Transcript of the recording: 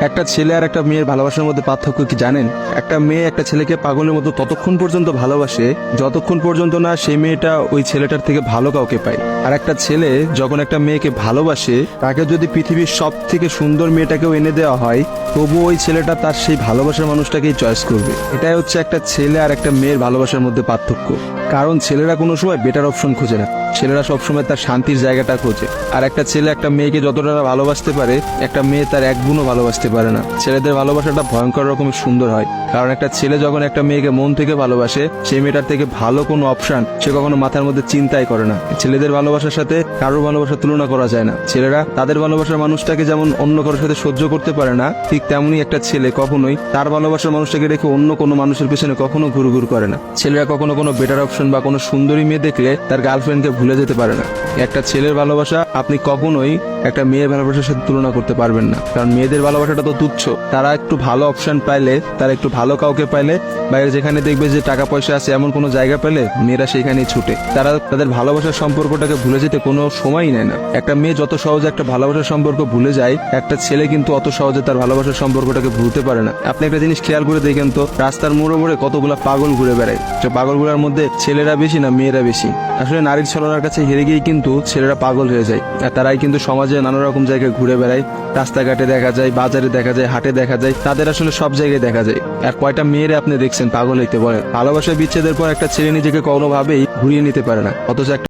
একটা ছেলে আর একটা মেয়ের ভালোবাসার মধ্যে পার্থক্য কি জানেন? একটা মেয়ে একটা ছেলেকে পাগলের মতো ততক্ষণ পর্যন্ত ভালোবাসে যতক্ষণ পর্যন্ত না সেই মেয়েটা ওই ছেলেটার থেকে ভালো কাউকে পায়। আর একটা ছেলে যখন একটা মেয়েকে ভালোবাসে, তাকে যদি পৃথিবীর সব থেকে সুন্দর মেয়েটাকেও এনে দেওয়া হয়, তবু ওই ছেলেটা তার সেই ভালোবাসার মানুষটাকেই চয়েস করবে। এটাই হচ্ছে একটা ছেলে আর একটা মেয়ের ভালোবাসার মধ্যে পার্থক্য। কারণ ছেলেরা কোনো সময় বেটার অপশন খোঁজে না, ছেলেরা সবসময় তার শান্তির জায়গাটা খোঁজে। আর একটা ছেলে একটা মেয়েকে যতটা ভালোবাসতে পারে, একটা মেয়ে তার এক গুণও ভালোবাসতে পারে না। ছেলেদের ভালোবাসাটা ভয়ঙ্কর রকমের সুন্দর হয়, কারণ একটা ছেলে যখন একটা মেয়েকে মন থেকে ভালোবাসে, সেই মেয়েটার থেকে ভালো কোনো অপশন সে কখনো মাথার মধ্যে চিন্তাই করে না। ছেলেদের ভালোবাসার সাথে কারোর ভালোবাসার তুলনা করা যায় না। ছেলেরা তাদের ভালোবাসার মানুষটাকে যেমন অন্য কারোর সাথে সহ্য করতে পারে না, ঠিক তেমনি একটা ছেলে কখনোই তার ভালোবাসার মানুষটাকে রেখে অন্য কোনো মানুষের পেছনে কখনো ঘুরঘুর করে না। ছেলেরা কখনো কোনো বেটার অপশন বা কোনো সুন্দরী মেয়ে দেখলে তার গার্লফ্রেন্ডকে ভুলে যেতে পারে না। একটা ছেলের ভালোবাসা আপনি কখনোই একটা মেয়ের ভালোবাসার সাথে তুলনা করতে পারবেন না, কারণ মেয়েদের ভালোবাসাটা তো তুচ্ছ। তারা একটু ভালো অপশন পাইলে, তারা একটু ভালো কাউকে পাইলে, বাইরে যেখানে দেখবে যে টাকা পয়সা আছে এমন কোনো জায়গা পেলে মেয়েরা সেখানেই ছুটে। তারা তাদের ভালোবাসার সম্পর্কটাকে ভুলে যেতে কোনো সময়ই নেয় না। একটা মেয়ে যত সহজে একটা ভালোবাসার সম্পর্ক ভুলে যায়, একটা ছেলে কিন্তু অত সহজে তার ভালোবাসার সম্পর্কটাকে ভুলতে পারে না। আপনি একটা জিনিস খেয়াল করে দেখেন তো, রাস্তার মোড়ে মোড়ে কতগুলা পাগল ঘুরে বেড়ায়। যে পাগলগুলোর মধ্যে ছেলেরা বেশি না মেয়েরা বেশি? আসলে নারীর ছলনার কাছে হেরে গিয়ে কিন্তু ছেলেরা পাগল হয়ে যায়। আর তারাই কিন্তু সমাজে নানা রকম জায়গায় ঘুরে বেড়ায়। রাস্তাঘাটে দেখা যায়, বাজারে দেখা যায়, হাটে দেখা যায়, তাদের আসলে সব জায়গায় দেখা যায়। আর কয়টা মেয়েরা আপনি দেখছেন পাগল হইতে বলে? ভালোবাসা বিচ্ছেদের পর একটা ছেলে নিজেকে কোনোভাবেই ঘুরিয়ে নিতে পারে না, অথচ একটা